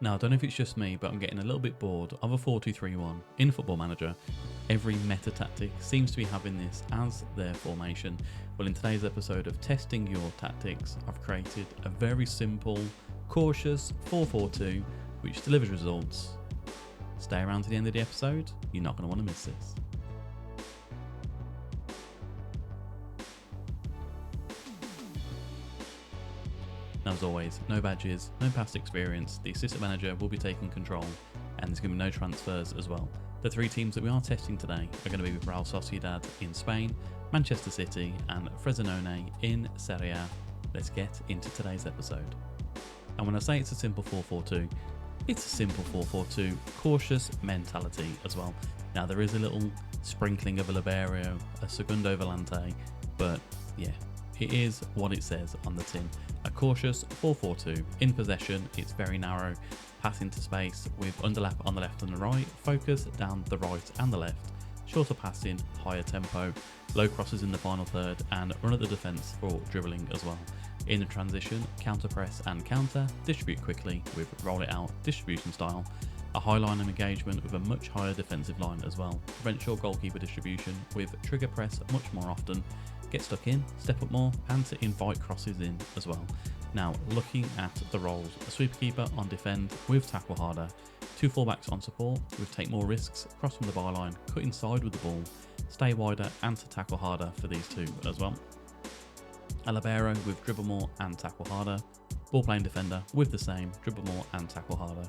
Now, I don't know if it's just me, but I'm getting a little bit bored of a 4-2-3-1 in Football Manager. Every meta tactic seems to be having this as their formation. Well, in today's episode of Testing Your Tactics, I've created a very simple, cautious 4-4-2, which delivers results. Stay around to the end of the episode, you're not going to want to miss this. Now, as always, no badges, no past experience. The assistant manager will be taking control, and there's going to be no transfers as well. The three teams that we are testing today are going to be with Real Sociedad in Spain, Manchester City, and Frosinone in Serie A. Let's get into today's episode. And when I say it's a simple 4-4-2, it's a simple 4-4-2, cautious mentality as well. Now, there is a little sprinkling of a libero, a segundo volante, but yeah, it is what it says on the tin. A cautious 4-4-2. In possession, it's very narrow, pass into space with underlap on the left and the right, focus down the right and the left, shorter passing, higher tempo, low crosses in the final third, and run at the defence for dribbling as well. In the transition, counter press and counter, distribute quickly with roll it out distribution style, a high line of engagement with a much higher defensive line as well, prevent short goalkeeper distribution with trigger press much more often, get stuck in, step up more, and to invite crosses in as well. Now, looking at the roles, a sweeper keeper on defend with tackle harder, two fullbacks on support with take more risks, cross from the byline, cut inside with the ball, stay wider and to tackle harder for these two as well. A libero with dribble more and tackle harder, ball playing defender with the same, dribble more and tackle harder,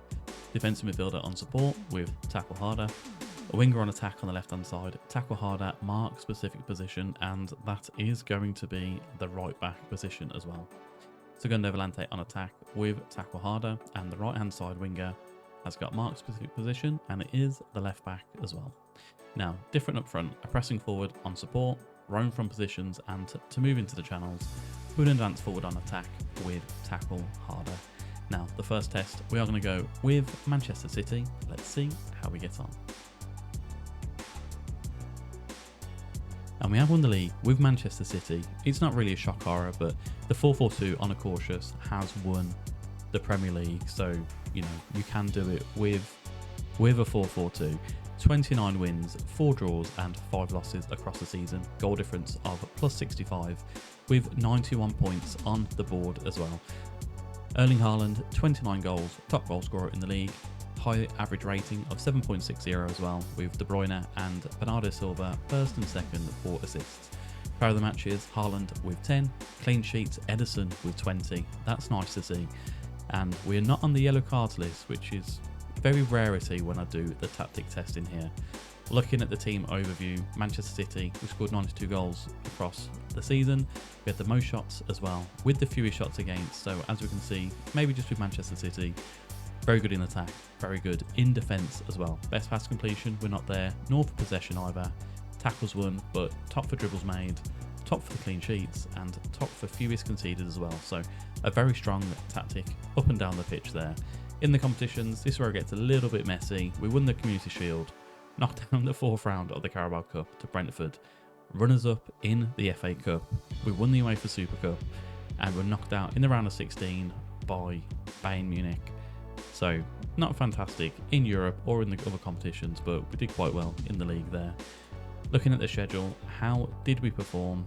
defensive midfielder on support with tackle harder, a winger on attack on the left hand side, tackle harder, mark specific position, and that is going to be the right back position as well. Segundo volante on attack with tackle harder, and the right hand side winger has got mark specific position, and it is the left back as well. Now, different up front, a pressing forward on support, roam from positions and to move into the channels, with an advance forward on attack with tackle harder. Now, the first test, we are going to go with Manchester City. Let's see how we get on. And we have won the league with Manchester City. It's not really a shock horror, but the 4-4-2 on a cautious has won the Premier League. So, you know, you can do it with a 4-4-2. 29 wins, 4 draws and 5 losses across the season. Goal difference of plus 65 with 91 points on the board as well. Erling Haaland, 29 goals, top goal scorer in the league. High average rating of 7.60 as well, with De Bruyne and Bernardo Silva first and second for assists. Player of the match is Haaland with 10, clean sheets Ederson with 20. That's nice to see. And we're not on the yellow cards list, which is very rarity when I do the tactic testing here. Looking at the team overview, Manchester City, we scored 92 goals across the season. We had the most shots as well, with the fewest shots against. So as we can see, maybe just with Manchester City, very good in attack, very good in defence as well. Best pass completion, we're not there, nor for possession either. Tackles won, but top for dribbles made, top for the clean sheets, and top for fewest conceded as well. So a very strong tactic up and down the pitch there. In the competitions, this is where it gets a little bit messy. We won the Community Shield, knocked down the 4th round of the Carabao Cup to Brentford, runners-up in the FA Cup. We won the UEFA Super Cup, and were knocked out in the round of 16 by Bayern Munich. So, not fantastic in Europe or in the other competitions, but we did quite well in the league there. Looking at the schedule, how did we perform?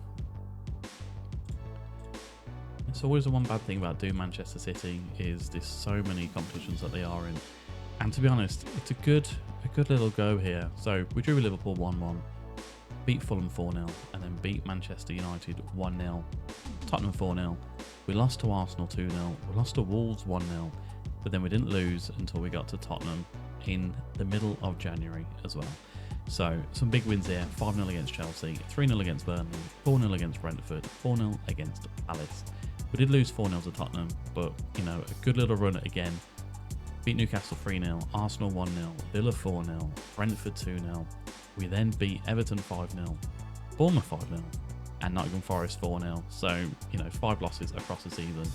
It's always the one bad thing about doing Manchester City is there's so many competitions that they are in. And to be honest, it's a good little go here. So we drew with Liverpool 1-1, beat Fulham 4-0, and then beat Manchester United 1-0, Tottenham 4-0. We lost to Arsenal 2-0, we lost to Wolves 1-0. But then we didn't lose until we got to Tottenham in the middle of January as well. So some big wins here, 5-0 against Chelsea, 3-0 against Burnley, 4-0 against Brentford, 4-0 against Palace. We did lose 4-0 to Tottenham, but, you know, a good little run again. Beat Newcastle 3-0, Arsenal 1-0, Villa 4-0, Brentford 2-0. We then beat Everton 5-0, Bournemouth 5-0, and Nottingham Forest 4-0. So, you know, 5 losses across the season.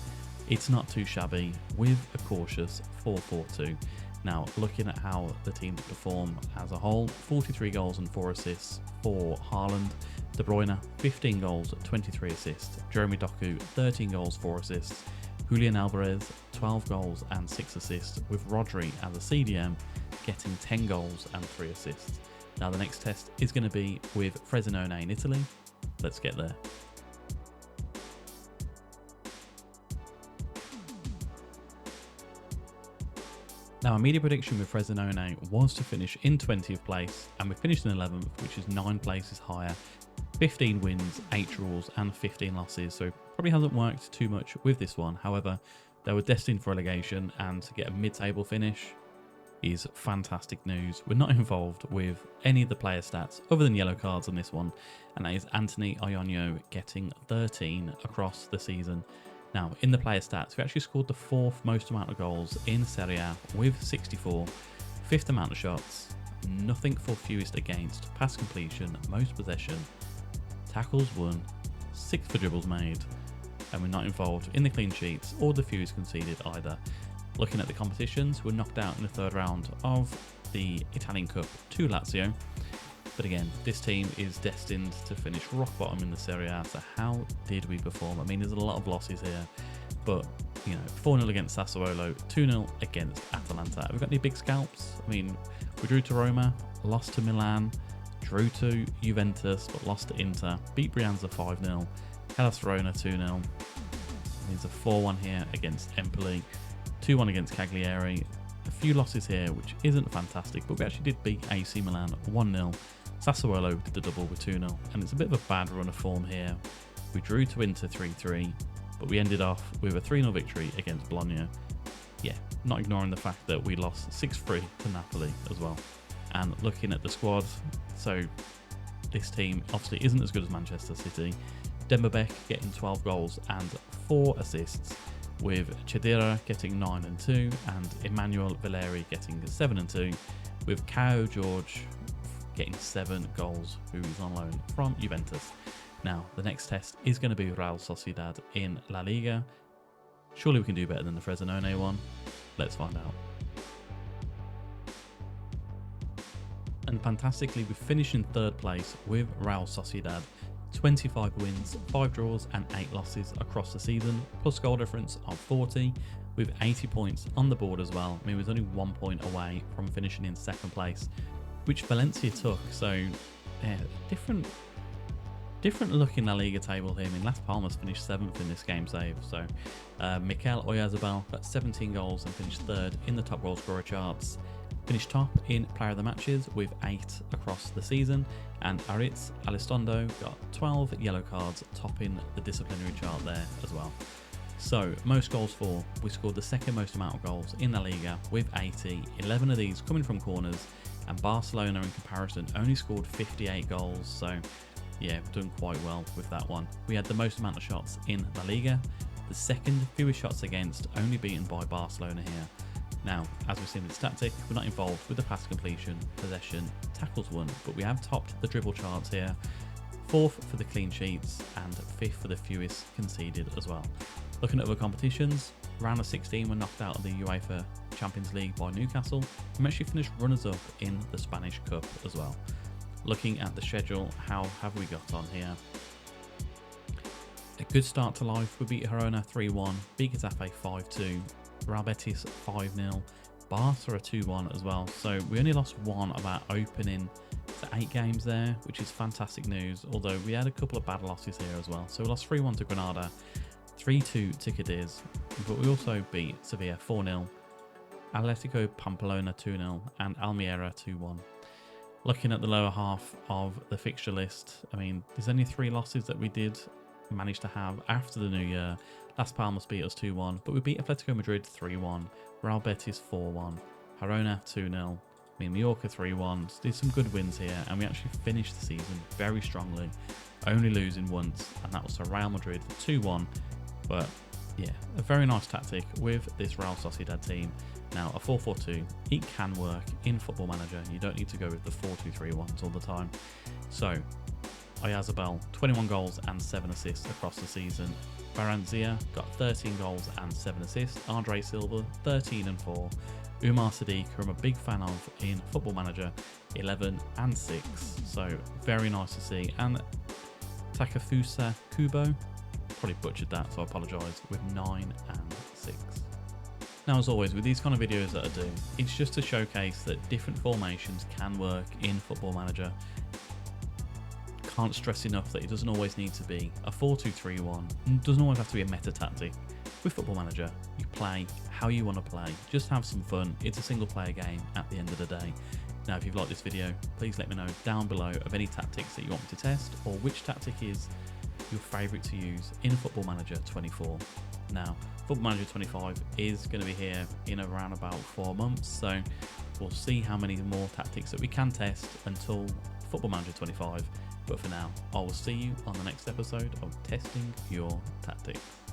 It's not too shabby with a cautious 4-4-2. Now, looking at how the team perform as a whole, 43 goals and 4 assists for Haaland. De Bruyne, 15 goals, 23 assists. Jeremy Doku, 13 goals, 4 assists. Julian Alvarez, 12 goals and 6 assists, with Rodri as a CDM getting 10 goals and 3 assists. Now the next test is going to be with Frosinone in Italy. Let's get there. Now, our media prediction with Frosinone was to finish in 20th place, and we finished in 11th, which is 9 places higher. 15 wins, 8 draws, and 15 losses, so probably hasn't worked too much with this one. However, they were destined for relegation, and to get a mid-table finish is fantastic news. We're not involved with any of the player stats other than yellow cards on this one, and that is Anthony Ionio getting 13 across the season. Now, in the player stats, we actually scored the 4th most amount of goals in Serie A with 64, 5th amount of shots, nothing for fewest against, pass completion, most possession, tackles won, 6th for dribbles made, and we're not involved in the clean sheets or the fewest conceded either. Looking at the competitions, we're knocked out in the 3rd round of the Italian Cup to Lazio. But again, this team is destined to finish rock bottom in the Serie A, so how did we perform? I mean, there's a lot of losses here, but, you know, 4-0 against Sassuolo, 2-0 against Atalanta. Have we got any big scalps? I mean, we drew to Roma, lost to Milan, drew to Juventus, but lost to Inter, beat Brianza 5-0, Hellas Verona 2-0, means a 4-1 here against Empoli, 2-1 against Cagliari, a few losses here, which isn't fantastic, but we actually did beat AC Milan 1-0, Sassuolo did the double with 2-0, and it's a bit of a bad run of form here. We drew to Inter 3-3, but we ended off with a 3-0 victory against Bologna. Yeah, not ignoring the fact that we lost 6-3 to Napoli as well. And looking at the squad, so this team obviously isn't as good as Manchester City. Dembélé getting 12 goals and 4 assists, with Chedira getting 9 and 2, and Emmanuel Valeri getting 7 and 2, with Kao George getting 7 goals, who is on loan from Juventus. Now, the next test is going to be Real Sociedad in La Liga. Surely we can do better than the Frosinone one. Let's find out. And fantastically, we finish in 3rd place with Real Sociedad. 25 wins, 5 draws and 8 losses across the season, plus goal difference of 40, with 80 points on the board as well. I mean, we was only 1 point away from finishing in 2nd place, which Valencia took. So, yeah, different look in La Liga table here. I mean, Las Palmas finished 7th in this game save. So, Mikel Oyarzabal got 17 goals and finished 3rd in the top goal scorer charts. Finished top in player of the matches with 8 across the season, and Aritz Alistondo got 12 yellow cards, topping the disciplinary chart there as well. So, most goals for, we scored the 2nd most amount of goals in La Liga with 80, 11 of these coming from corners, and Barcelona in comparison only scored 58 goals, so yeah, we're doing quite well with that one. We had the most amount of shots in La Liga, the 2nd fewest shots against, only beaten by Barcelona here. Now, as we've seen with the tactic, we're not involved with the pass completion, possession, tackles won, but we have topped the dribble charts here. 4th for the clean sheets and 5th for the fewest conceded as well. Looking at other competitions, round of 16 were knocked out of the UEFA Champions League by Newcastle, and we actually finished runners-up in the Spanish Cup as well. Looking at the schedule, how have we got on here? A good start to life. We beat Girona 3-1, beat Getafe 5-2, Real Betis 5-0, Barca 2-1 as well. So we only lost 1 of our opening to 8 games there, which is fantastic news, although we had a couple of bad losses here as well. So we lost 3-1 to Granada, 3-2 to Cadiz, but we also beat Sevilla 4-0, Atletico Pamplona 2-0, and Almeria 2-1. Looking at the lower half of the fixture list, I mean, there's only 3 losses that we did manage to have after the new year. Las Palmas beat us 2-1, but we beat Atletico Madrid 3-1, Real Betis 4-1, Girona 2-0, I mean, Mallorca 3-1. So did some good wins here, and we actually finished the season very strongly, only losing once, and that was to Real Madrid 2-1. But yeah, a very nice tactic with this Real Sociedad team. Now, a 4-4-2, it can work in Football Manager. You don't need to go with the 4-2-3-1s all the time. So, Oyarzabal, 21 goals and 7 assists across the season. Baranzia got 13 goals and 7 assists. Andre Silva, 13 and 4. Umar Sadiq, who I'm a big fan of in Football Manager, 11 and 6. So, very nice to see. And Takafusa Kubo, probably butchered that, so I apologise, with 9 and 6. Now, as always, with these kind of videos that I do, it's just to showcase that different formations can work in Football Manager. Can't stress enough that it doesn't always need to be a 4-2-3-1, it doesn't always have to be a meta tactic. With Football Manager, you play how you want to play, just have some fun. It's a single player game at the end of the day. Now, if you've liked this video, please let me know down below of any tactics that you want me to test, or which tactic is your favourite to use in Football Manager 24. Now, Football Manager 25 is going to be here in around about 4 months, so we'll see how many more tactics that we can test until Football Manager 25. But for now, I will see you on the next episode of Testing Your Tactics.